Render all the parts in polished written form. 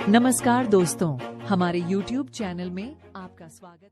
नमस्कार दोस्तों, हमारे YouTube चैनल में आपका स्वागत है।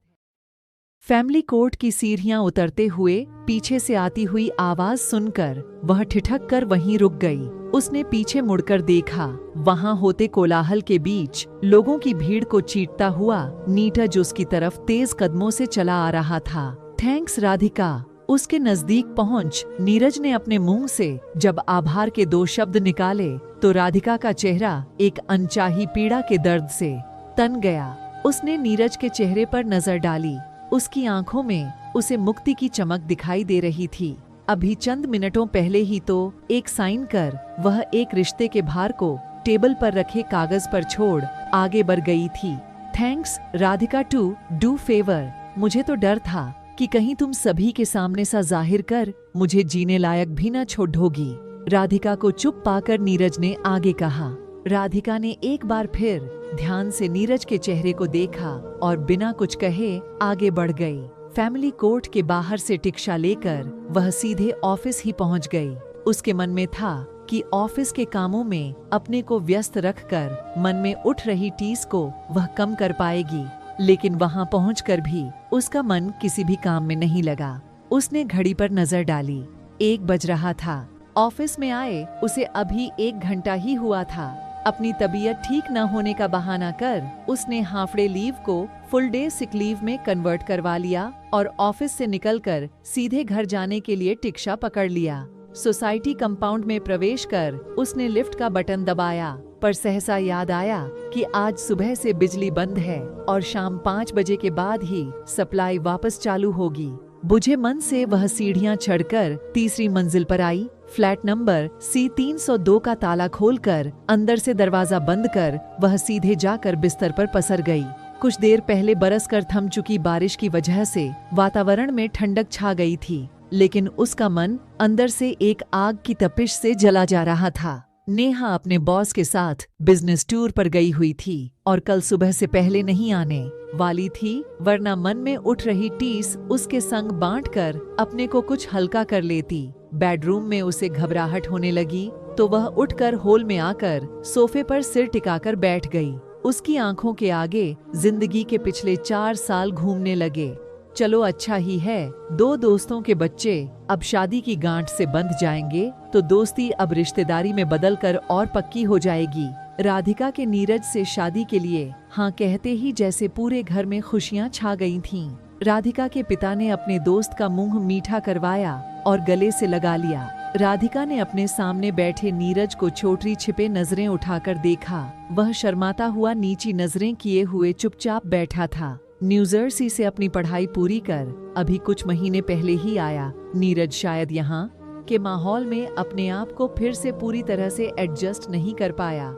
फैमिली कोर्ट की सीढ़ियां उतरते हुए पीछे से आती हुई आवाज सुनकर वह ठिठक कर वहीं रुक गई। उसने पीछे मुड़कर देखा। वहां होते कोलाहल के बीच लोगों की भीड़ को चीरता हुआ नीरज उसकी तरफ तेज कदमों से चला आ रहा था। थैंक्स राधिका। उसके नजदीक पहुंच नीरज ने अपने मुंह से जब आभार के 2 शब्द निकाले तो राधिका का चेहरा एक अनचाही पीड़ा के दर्द से तन गया। उसने नीरज के चेहरे पर नजर डाली। उसकी आंखों में उसे मुक्ति की चमक दिखाई दे रही थी। अभी चंद मिनटों पहले ही तो एक साइन कर वह एक रिश्ते के भार को टेबल पर रखे कागज पर छोड़ आगे बढ़ गई थी। Thanks Radhika to do favour. मुझे तो डर था कि कहीं तुम सभी के सामने सा जाहिर कर मुझे जीने लायक भी न छोड़ दोगी। राधिका को चुप पाकर नीरज ने आगे कहा। राधिका ने एक बार फिर ध्यान से नीरज के चेहरे को देखा और बिना कुछ कहे आगे बढ़ गई। फैमिली कोर्ट के बाहर से रिक्शा लेकर वह सीधे ऑफिस ही पहुंच गई। उसके मन में था कि ऑफिस के कामों में अपने को व्यस्त रखकर मन में उठ रही टीस को वह कम कर पाएगी, लेकिन वहां पहुंचकर भी उसका मन किसी भी काम में नहीं लगा। उसने घड़ी पर नजर डाली। 1 बज रहा था। ऑफिस में आए उसे अभी 1 घंटा ही हुआ था। अपनी तबीयत ठीक न होने का बहाना कर उसने हाफ डे लीव को फुल डे सिक लीव में कन्वर्ट करवा लिया और ऑफिस से निकलकर सीधे घर जाने के लिए रिक्शा पकड़ लिया। सोसाइटी कंपाउंड में प्रवेश कर उसने लिफ्ट का बटन दबाया, पर सहसा याद आया कि आज सुबह से बिजली बंद है और शाम 5 बजे के बाद ही सप्लाई वापस चालू होगी। बुझे मन से वह सीढ़ियां चढ़कर तीसरी मंजिल पर आई। फ्लैट नंबर C302 का ताला खोलकर अंदर से दरवाजा बंद कर वह सीधे जाकर बिस्तर पर पसर गई। कुछ देर पहले बरसकर थम चुकी बारिश की वजह से वातावरण में ठंडक छा गई थी, लेकिन उसका मन अंदर से एक आग की तपिश से जला जा रहा था। नेहा अपने बॉस के साथ बिजनेस टूर पर गई हुई थी और कल सुबह से पहले नहीं आने वाली थी, वरना मन में उठ रही टीस उसके संग बांटकर अपने को कुछ हल्का कर लेती। बेडरूम में उसे घबराहट होने लगी तो वह उठकर हॉल में आकर सोफे पर सिर टिकाकर बैठ गई। उसकी आंखों के आगे जिंदगी के पिछले 4 साल घूमने लगे। चलो अच्छा ही है 2 दोस्तों के बच्चे अब शादी की गांठ से बंध जाएंगे तो दोस्ती अब रिश्तेदारी में बदलकर और पक्की हो जाएगी। राधिका के नीरज से शादी के लिए हाँ कहते ही जैसे पूरे घर में खुशियां छा गई थीं। राधिका के पिता ने अपने दोस्त का मुंह मीठा करवाया और गले से लगा लिया। राधिका ने अपने सामने बैठे नीरज को छोटी छिपे नजरें उठाकर देखा। वह शर्माता हुआ नीची नजरें किए हुए चुपचाप बैठा था। न्यू जर्सी से अपनी पढ़ाई पूरी कर अभी कुछ महीने पहले ही आया। नीरज शायद यहाँ के माहौल में अपने आप को फिर से पूरी तरह से एडजस्ट नहीं कर पाया।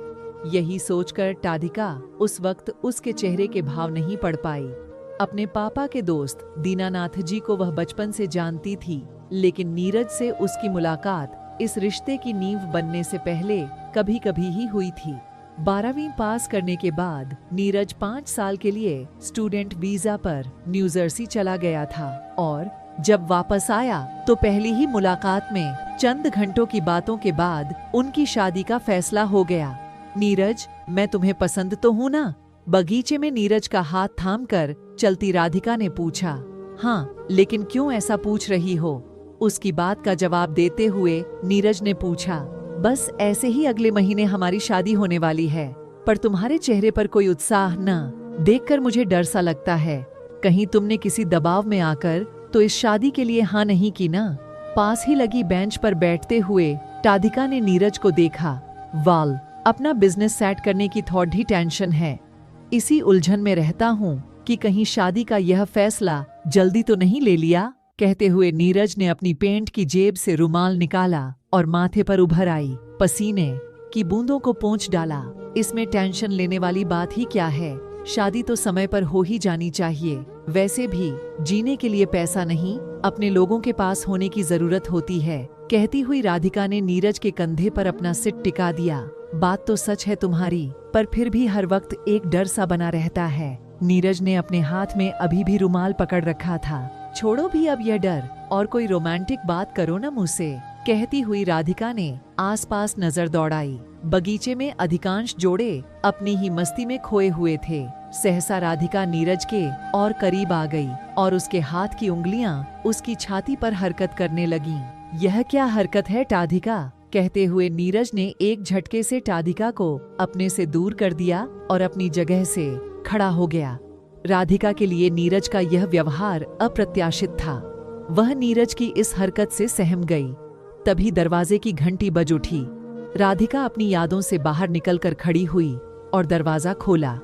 यही सोचकर राधिका उस वक्त उसके चेहरे के भाव नहीं पढ़ पाई। अपने पापा के दोस्त दीनानाथ जी को वह बचपन से जानती थी, लेकिन नीरज से उसकी मुलाकात इस रिश्ते की नींव बनने से पहले कभी कभी ही हुई थी। 12वीं पास करने के बाद नीरज 5 साल के लिए स्टूडेंट वीजा पर न्यू जर्सी चला गया था और जब वापस आया तो पहली ही मुलाकात में चंद घंटों की बातों के बाद उनकी शादी का फैसला हो गया। नीरज, मैं तुम्हें पसंद तो हूँ ना? बगीचे में नीरज का हाथ थामकर चलती राधिका ने पूछा। हाँ, लेकिन क्यों ऐसा पूछ रही हो? उसकी बात का जवाब देते हुए नीरज ने पूछा। बस ऐसे ही अगले महीने हमारी शादी होने वाली है, पर तुम्हारे चेहरे पर कोई उत्साह न देखकर मुझे डर सा लगता है। कहीं तुमने किसी दबाव में आकर तो इस शादी के लिए हाँ नहीं की ना? पास ही लगी बेंच पर बैठते हुए राधिका ने नीरज को देखा। वाल, अपना बिजनेस सेट करने की थोड़ी टेंशन है। इसी उलझन में रहता हूँ कि कहीं शादी का यह फैसला जल्दी तो नहीं ले लिया। कहते हुए नीरज ने अपनी पेंट की जेब से रुमाल निकाला और माथे पर उभर आई पसीने की बूंदों को पोंछ डाला। इसमें टेंशन लेने वाली बात ही क्या है? शादी तो समय पर हो ही जानी चाहिए। वैसे भी जीने के लिए पैसा नहीं, अपने लोगों के पास होने की जरूरत होती है। कहती हुई राधिका ने नीरज के कंधे पर अपना सिर टिका दिया। बात तो सच है तुम्हारी, पर फिर भी हर वक्त एक डर सा बना रहता है। नीरज ने अपने हाथ में अभी भी रुमाल पकड़ रखा था। छोड़ो भी अब यह डर और कोई रोमांटिक बात करो ना मुझसे। कहती हुई राधिका ने आसपास नजर दौड़ाई। बगीचे में अधिकांश जोड़े अपनी ही मस्ती में खोए हुए थे। सहसा राधिका नीरज के और करीब आ गई और उसके हाथ की उंगलियां उसकी छाती पर हरकत करने लगीं। यह क्या हरकत है टाधिका? कहते हुए नीरज ने एक झटके से टाधिका को अपने से दूर कर दिया और अपनी जगह से खड़ा हो गया। राधिका के लिए नीरज का यह व्यवहार अप्रत्याशित था। वह नीरज की इस हरकत से सहम गई। तभी दरवाजे की घंटी बज उठी। राधिका अपनी यादों से बाहर निकलकर खड़ी हुई और दरवाजा खोला।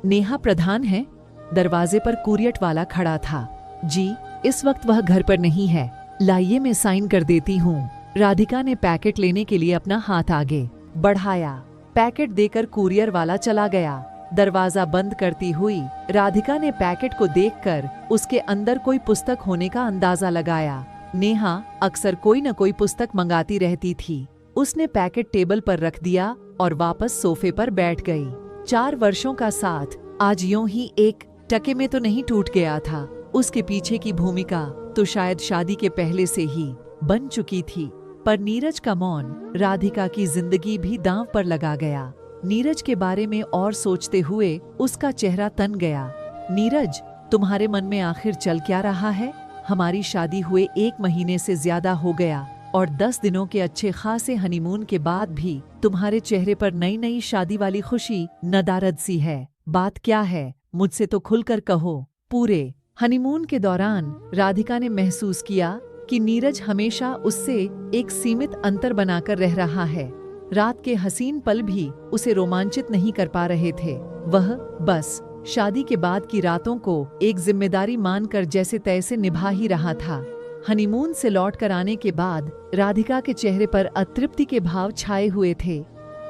नेहा प्रधान है? दरवाजे पर कुरियट वाला खड़ा था। जी, इस वक्त वह घर पर नहीं है। लाइए मैं साइन कर देती हूँ। राधिका ने पैकेट लेने के लिए अपना हाथ आगे बढ़ाया। पैकेट देकर कुरियर वाला चला गया। दरवाजा बंद करती हुई राधिका ने पैकेट को देखकर उसके अंदर कोई पुस्तक होने का अंदाजा लगाया। नेहा अक्सर कोई न कोई पुस्तक मंगाती रहती थी। उसने पैकेट टेबल पर रख दिया और वापस सोफे पर बैठ गई। 4 वर्षों का साथ आज यूं ही एक टके में तो नहीं टूट गया था। उसके पीछे की भूमिका तो शायद शादी के पहले से ही बन चुकी थी। पर नीरज का मौन राधिका की जिंदगी भी दांव पर लगा गया। नीरज के बारे में और सोचते हुए उसका चेहरा तन गया। नीरज, तुम्हारे मन में आखिर चल क्या रहा है? हमारी शादी हुए 1 महीने से ज्यादा हो गया और 10 दिनों के अच्छे खासे हनीमून के बाद भी तुम्हारे चेहरे पर नई नई शादी वाली खुशी नदारद सी है। बात क्या है? मुझसे तो खुलकर कहो। पूरे हनीमून के दौरान राधिका ने महसूस किया कि नीरज हमेशा उससे एक सीमित अंतर बनाकर रह रहा है। रात के हसीन पल भी उसे रोमांचित नहीं कर पा रहे थे। वह बस शादी के बाद की रातों को एक जिम्मेदारी मानकर जैसे तैसे निभा ही रहा था। हनीमून से लौट कर आने के बाद राधिका के चेहरे पर अतृप्ति के भाव छाए हुए थे।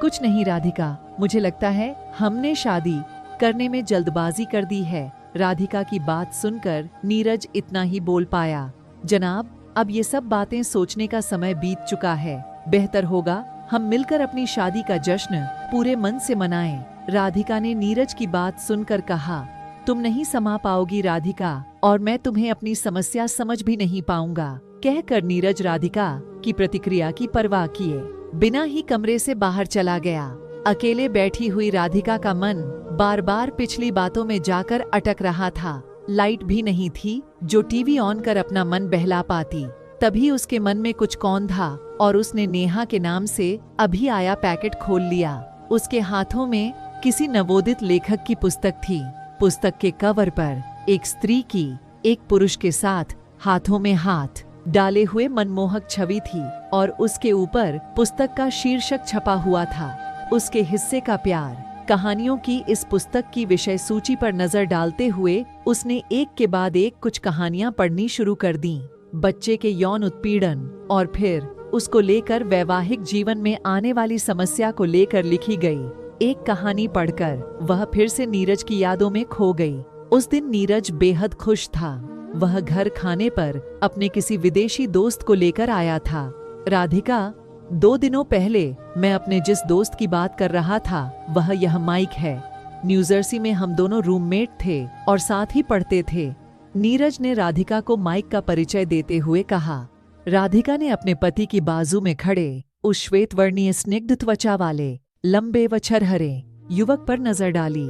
कुछ नहीं राधिका, मुझे लगता है हमने शादी करने में जल्दबाजी कर दी है। राधिका की बात सुनकर नीरज इतना ही बोल पाया। जनाब, अब ये सब बातें सोचने का समय बीत चुका है। बेहतर होगा हम मिलकर अपनी शादी का जश्न पूरे मन से मनाएं। राधिका ने नीरज की बात सुनकर कहा। तुम नहीं समा पाओगी राधिका, और मैं तुम्हें अपनी समस्या समझ भी नहीं पाऊंगा। कहकर नीरज राधिका की प्रतिक्रिया की परवाह किए बिना ही कमरे से बाहर चला गया। अकेले बैठी हुई राधिका का मन बार बार पिछली बातों में जाकर अटक रहा था। लाइट भी नहीं थी जो टीवी ऑन कर अपना मन बहला पाती। तभी उसके मन में कुछ कौन था और उसने नेहा के नाम से अभी आया पैकेट खोल लिया। उसके हाथों में किसी नवोदित लेखक की पुस्तक थी। पुस्तक के कवर पर एक स्त्री की एक पुरुष के साथ हाथों में हाथ डाले हुए मनमोहक छवि थी और उसके ऊपर पुस्तक का शीर्षक छपा हुआ था, उसके हिस्से का प्यार। कहानियों की इस पुस्तक की विषय सूची पर नजर डालते हुए उसने एक के बाद एक कुछ कहानियां पढ़नी शुरू कर दी। बच्चे के यौन उत्पीड़न और फिर उसको लेकर वैवाहिक जीवन में आने वाली समस्या को लेकर लिखी गई एक कहानी पढ़कर वह फिर से नीरज की यादों में खो गई। उस दिन नीरज बेहद खुश था। वह घर खाने पर अपने किसी विदेशी दोस्त को लेकर आया था। राधिका, 2 दिनों पहले मैं अपने जिस दोस्त की बात कर रहा था वह यह माइक है। न्यू जर्सी में हम दोनों रूममेट थे और साथ ही पढ़ते थे। नीरज ने राधिका को माइक का परिचय देते हुए कहा। राधिका ने अपने पति की बाजू में खड़े उस श्वेत वर्णीय स्निग्ध त्वचा वाले लंबे व छरहरे युवक पर नजर डाली।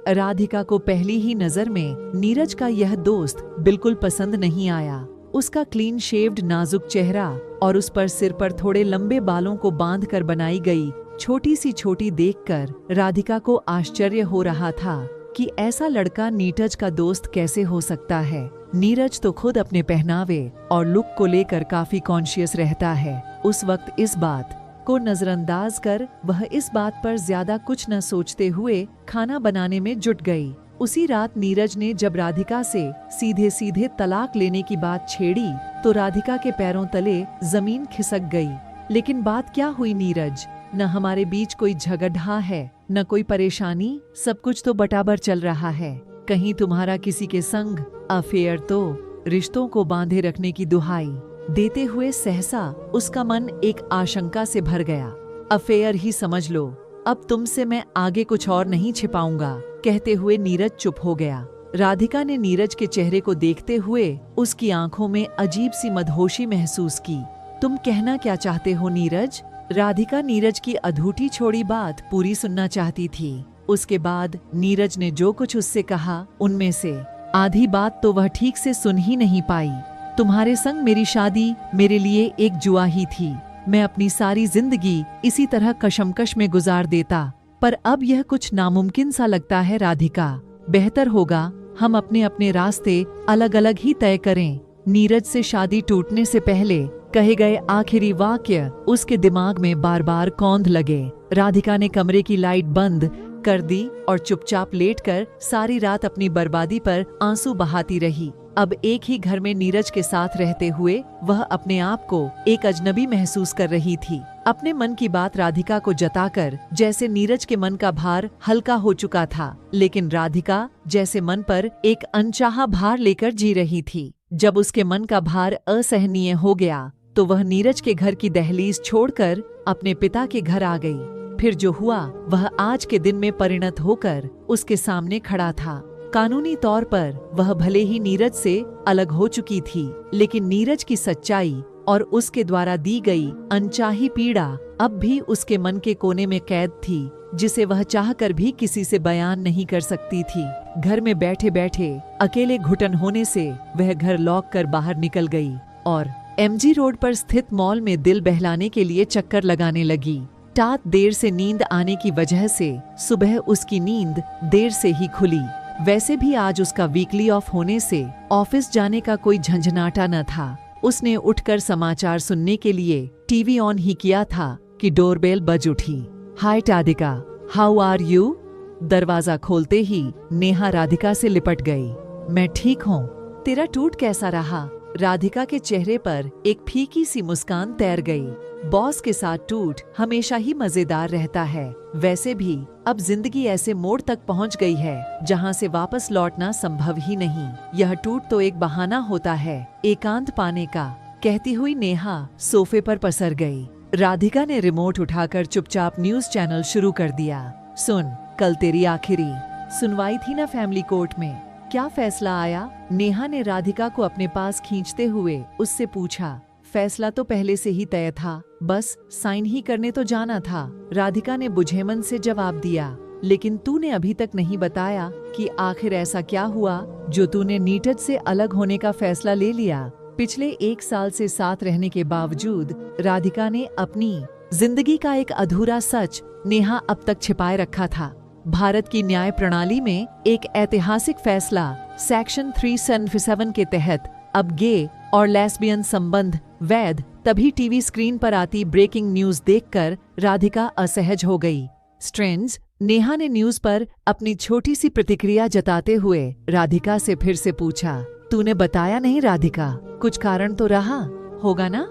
राधिका को पहली ही नजर में नीरज का यह दोस्त बिल्कुल पसंद नहीं आया। उसका क्लीन शेव्ड नाजुक चेहरा और उस पर सिर पर थोड़े लंबे बालों को बांधकर बनाई गई छोटी सी छोटी देखकर राधिका को आश्चर्य हो रहा था कि ऐसा लड़का नीरज का दोस्त कैसे हो सकता है। नीरज तो खुद अपने पहनावे और लुक को लेकर काफी कॉन्शियस रहता है। उस वक्त इस बात को नजरअंदाज कर वह इस बात पर ज्यादा कुछ न सोचते हुए खाना बनाने में जुट गई। उसी रात नीरज ने जब राधिका से सीधे सीधे तलाक लेने की बात छेड़ी तो राधिका के पैरों तले जमीन खिसक गई। लेकिन बात क्या हुई नीरज? न हमारे बीच कोई झगड़ा है न कोई परेशानी, सब कुछ तो बराबर चल रहा है। कहीं तुम्हारा किसी के संग अफेयर तो? रिश्तों को बांधे रखने की दुहाई देते हुए सहसा उसका मन एक आशंका से भर गया। अफेयर ही समझ लो, अब तुमसे मैं आगे कुछ और नहीं छिपाऊंगा। कहते हुए नीरज चुप हो गया। राधिका ने नीरज के चेहरे को देखते हुए उसकी आंखों में अजीब सी मदहोशी महसूस की। तुम कहना क्या चाहते हो नीरज? राधिका नीरज की अधूरी छोड़ी बात पूरी सुनना चाहती थी। उसके बाद नीरज ने जो कुछ उससे कहा उनमें से आधी बात तो वह ठीक से सुन ही नहीं पाई। तुम्हारे संग मेरी शादी मेरे लिए एक जुआ ही थी। मैं अपनी सारी जिंदगी इसी तरह कशमकश में गुजार देता, पर अब यह कुछ नामुमकिन सा लगता है राधिका। बेहतर होगा हम अपने अपने रास्ते अलग अलग ही तय करें। नीरज से शादी टूटने से पहले कहे गए आखिरी वाक्य उसके दिमाग में बार बार कौंध लगे। राधिका ने कमरे की लाइट बंद कर दी और चुपचाप लेटकर सारी रात अपनी बर्बादी पर आंसू बहाती रही। अब एक ही घर में नीरज के साथ रहते हुए वह अपने आप को एक अजनबी महसूस कर रही थी। अपने मन की बात राधिका को जताकर जैसे नीरज के मन का भार हल्का हो चुका था, लेकिन राधिका जैसे मन पर एक अनचाहा भार लेकर जी रही थी। जब उसके मन का भार असहनीय हो गया तो वह नीरज के घर की दहलीज छोड़कर अपने पिता के घर आ गई। फिर जो हुआ वह आज के दिन में परिणत होकर उसके सामने खड़ा था। कानूनी तौर पर वह भले ही नीरज से अलग हो चुकी थी, लेकिन नीरज की सच्चाई और उसके द्वारा दी गई अनचाही पीड़ा अब भी उसके मन के कोने में कैद थी, जिसे वह चाहकर भी किसी से बयान नहीं कर सकती थी। घर में बैठे बैठे अकेले घुटन होने से वह घर लॉक कर बाहर निकल गई और एमजी रोड पर स्थित मॉल में दिल बहलाने के लिए चक्कर लगाने लगी। रात देर से नींद आने की वजह से सुबह उसकी नींद देर से ही खुली। वैसे भी आज उसका वीकली ऑफ होने से ऑफिस जाने का कोई झंझनाटा न था। उसने उठकर समाचार सुनने के लिए टीवी ऑन ही किया था कि डोरबेल बज उठी। हाय राधिका, हाउ आर यू? दरवाजा खोलते ही नेहा राधिका से लिपट गई। मैं ठीक हूँ, तेरा टूट कैसा रहा? राधिका के चेहरे पर एक फीकी सी मुस्कान तैर गई। बॉस के साथ टूट हमेशा ही मजेदार रहता है। वैसे भी अब जिंदगी ऐसे मोड़ तक पहुंच गई है जहां से वापस लौटना संभव ही नहीं। यह टूट तो एक बहाना होता है एकांत पाने का, कहती हुई नेहा सोफे पर पसर गई। राधिका ने रिमोट उठाकर चुपचाप न्यूज चैनल शुरू कर दिया। सुन, कल तेरी आखिरी सुनवाई थी ना फैमिली कोर्ट में, क्या फैसला आया? नेहा ने राधिका को अपने पास खींचते हुए उससे पूछा। फैसला तो पहले से ही तय था, बस साइन ही करने तो जाना था, राधिका ने बुझेमन से जवाब दिया। लेकिन तूने अभी तक नहीं बताया कि आखिर ऐसा क्या हुआ जो तूने नीरज से अलग होने का फैसला ले लिया। पिछले 1 साल से साथ रहने के बावजूद राधिका ने अपनी जिंदगी का एक अधूरा सच नेहा अब तक छिपाए रखा था। भारत की न्याय प्रणाली में एक ऐतिहासिक फैसला सेक्शन 377 के तहत अब गे और लेस्बियन संबंध वैध। तभी टीवी स्क्रीन पर आती ब्रेकिंग न्यूज देखकर राधिका असहज हो गई। स्ट्रेंज, नेहा ने न्यूज पर अपनी छोटी सी प्रतिक्रिया जताते हुए राधिका से फिर से पूछा। तूने बताया नहीं राधिका, कुछ कारण तो रहा होगा ना?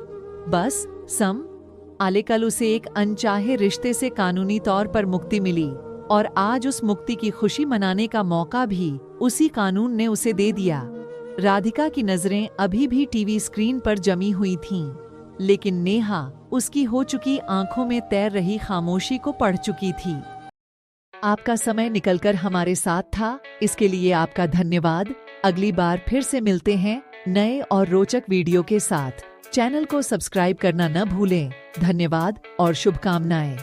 बस आले कल उसे एक अनचाहे रिश्ते से कानूनी तौर पर मुक्ति मिली और आज उस मुक्ति की खुशी मनाने का मौका भी उसी कानून ने उसे दे दिया। राधिका की नजरें अभी भी टीवी स्क्रीन पर जमी हुई थीं, लेकिन नेहा उसकी हो चुकी आंखों में तैर रही खामोशी को पढ़ चुकी थी। आपका समय निकलकर हमारे साथ था, इसके लिए आपका धन्यवाद। अगली बार फिर से मिलते हैं नए और रोचक वीडियो के साथ। चैनल को सब्सक्राइब करना न भूलें। धन्यवाद और शुभकामनाएं।